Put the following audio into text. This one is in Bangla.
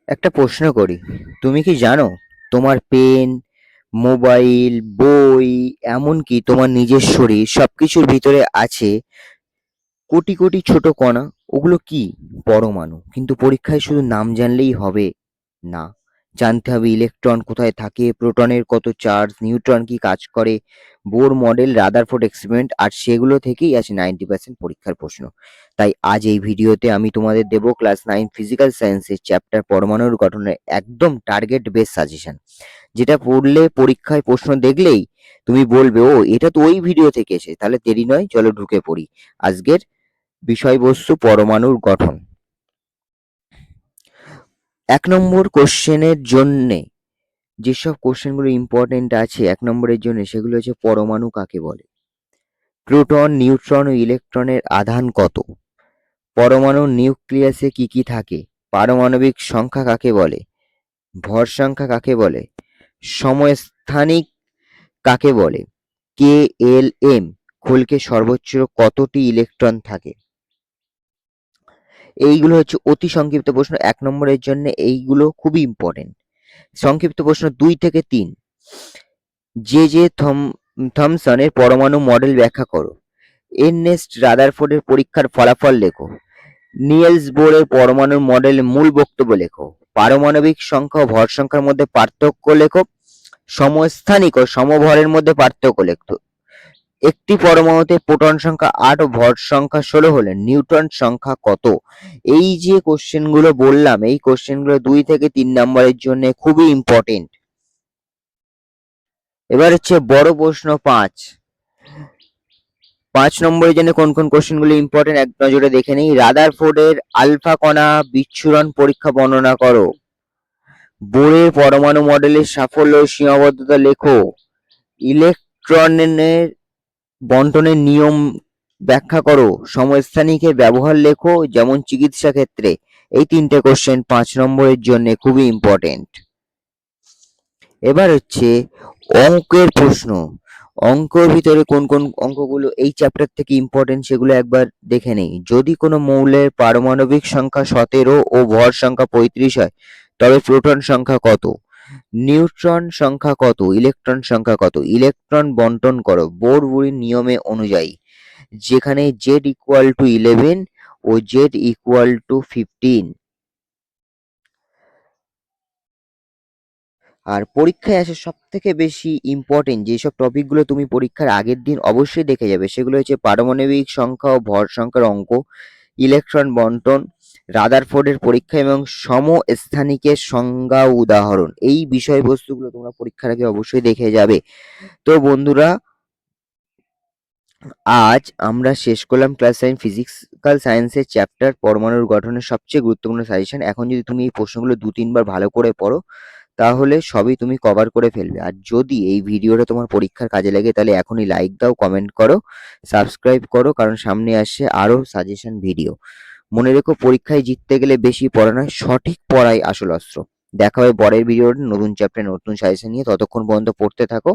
একটা প্রশ্ন করি, তুমি কি জানো তোমার পেন, মোবাইল, বই, এমনকি তোমার নিজের শরীর সবকিছুর ভিতরে আছে কোটি কোটি ছোট কণা? ওগুলো কি? পরমাণু। কিন্তু পরীক্ষায় শুধু নাম জানলেই হবে না, জানতে হবে ইলেকট্রন কোথায় থাকে, প্রোটনের কত চার্জ, নিউট্রন কি কাজ করে, বোর মডেল, রাদারফোর্ড এক্সপেরিমেন্ট, আর সেগুলো থেকেই আছে 90% পরীক্ষার প্রশ্ন। তাই আজ এই ভিডিওতে আমি তোমাদের দেব ক্লাস 9 ফিজিক্যাল সায়েন্সের চ্যাপ্টার পরমাণুর গঠনের একদম টার্গেট বেস সাজেশন, যেটা পড়লে পরীক্ষায় প্রশ্ন দেখলেই তুমি বলবে, ও এটা তো ওই ভিডিও থেকে এসে। তাহলে দেরি নয়, চলো ঢুকে পড়ি আজকের বিষয়বস্তু: পরমাণুর গঠন। 1 নম্বর কোশ্চেনের জন্যে যেসব কোশ্চেনগুলো ইম্পর্টেন্ট আছে 1 নম্বরের জন্য, সেগুলো হচ্ছে: পরমাণু কাকে বলে? প্রোটন, নিউট্রন ও ইলেকট্রনের আধান কত? পরমাণুর নিউক্লিয়াসে কি কি থাকে? পারমাণবিক সংখ্যা কাকে বলে? ভর সংখ্যা কাকে বলে? সমস্থানিক কাকে বলে? কে এল এম খোলকে সর্বোচ্চ কতটি ইলেকট্রন থাকে? এইগুলো হচ্ছে অতি সংক্ষিপ্ত প্রশ্ন 1 নম্বরের জন্য, এইগুলো খুবই ইম্পর্টেন্ট। সংক্ষিপ্ত প্রশ্ন 2 থেকে 3: জে জে থমসনের পরমাণু মডেল ব্যাখ্যা করো। এর্নেস্ট রাদারফোর্ডের পরীক্ষার ফলাফল লেখো। নিয়েলস বোরের পরমাণুর মডেলের মূল বক্তব্য লেখো। পারমাণবিক সংখ্যা ও ভর সংখ্যার মধ্যে পার্থক্য লেখো। সমস্থানিক ও সমভরের মধ্যে পার্থক্য লেখো। একটি পরমাণুতে প্রোটন সংখ্যা 8 ও ভর সংখ্যা 16 হলে নিউট্রন সংখ্যা কত? এই যে কোশ্চেনগুলো বললাম, এই কোশ্চেনগুলো 2 থেকে 3 নম্বরের জন্য খুবই ইম্পর্টেন্ট। এবার হচ্ছে বড় প্রশ্ন 5 নম্বরের জন্য কোন কোন কোশ্চেনগুলো ইম্পর্টেন্ট এক নজরে দেখে নেই। রাদারফোর্ডের আলফা কণা বিচ্ছুরণ পরীক্ষা বর্ণনা করো। বোরের পরমাণু মডেলের সাফল্য ও সীমাবদ্ধতা লেখো। ইলেকট্রনের বন্টনের নিয়ম ব্যাখ্যা করো। সমস্থানিকের ব্যবহার লেখো, যেমন চিকিৎসা ক্ষেত্রে। এই 3টে কোশ্চেন 5 নম্বরের জন্য খুবই ইম্পর্টেন্ট। এবার হচ্ছে অঙ্কের প্রশ্ন। অঙ্কের ভিতরে কোন কোন অঙ্কগুলো এই চ্যাপ্টার থেকে ইম্পর্টেন্ট সেগুলো একবার দেখে নেই। যদি কোনো মৌলের পারমাণবিক সংখ্যা 17 ও ভর সংখ্যা 35 হয়, তবে প্রোটন সংখ্যা কত? নিউট্রন সংখ্যা কত? ইলেকট্রন সংখ্যা কত? ইলেকট্রন বন্টন করো বোর-বুরির নিয়মে অনুযায়ী, যেখানে Z=11 ও Z=15। আর পরীক্ষায় আসে সবথেকে বেশি ইম্পর্টেন্ট যেসব টপিকগুলো তুমি পরীক্ষার আগের দিন অবশ্যই দেখে যাবে, সেগুলো হচ্ছে পারমাণবিক সংখ্যা ও ভর সংখ্যার অঙ্ক, ইলেকট্রন বন্টন, রাদারফোর্ডের পরীক্ষা এবং সমস্থানিকের সংজ্ঞা ও উদাহরণ। এই বিষয়বস্তুগুলো তোমরা পরীক্ষার আগে অবশ্যই দেখে যাবে। তো বন্ধুরা, আজ আমরা শেষ করলাম ক্লাস 9 ফিজিক্যাল সায়েন্সের চ্যাপ্টার পরমাণুর গঠনের সবচেয়ে গুরুত্বপূর্ণ সাজেশন। এখন যদি তুমি এই প্রশ্নগুলো 2-3 বার ভালো করে পড়ো, তাহলে সবই তুমি কভার করে ফেলবে। আর যদি এই ভিডিওটা তোমার পরীক্ষার কাজে লাগে, তাহলে এখনই লাইক দাও, কমেন্ট করো, সাবস্ক্রাইব করো, কারণ সামনে আসছে আরো সাজেশন ভিডিও। মনে রেখো, পরীক্ষায় জিততে গেলে বেশি পড়া নয়, সঠিক পড়াই আসল অস্ত্র। দেখা হবে পরের ভিডিওর নতুন চ্যাপ্টার নতুন সাজেশন নিয়ে। ততক্ষণ পর্যন্ত পড়তে থাকো।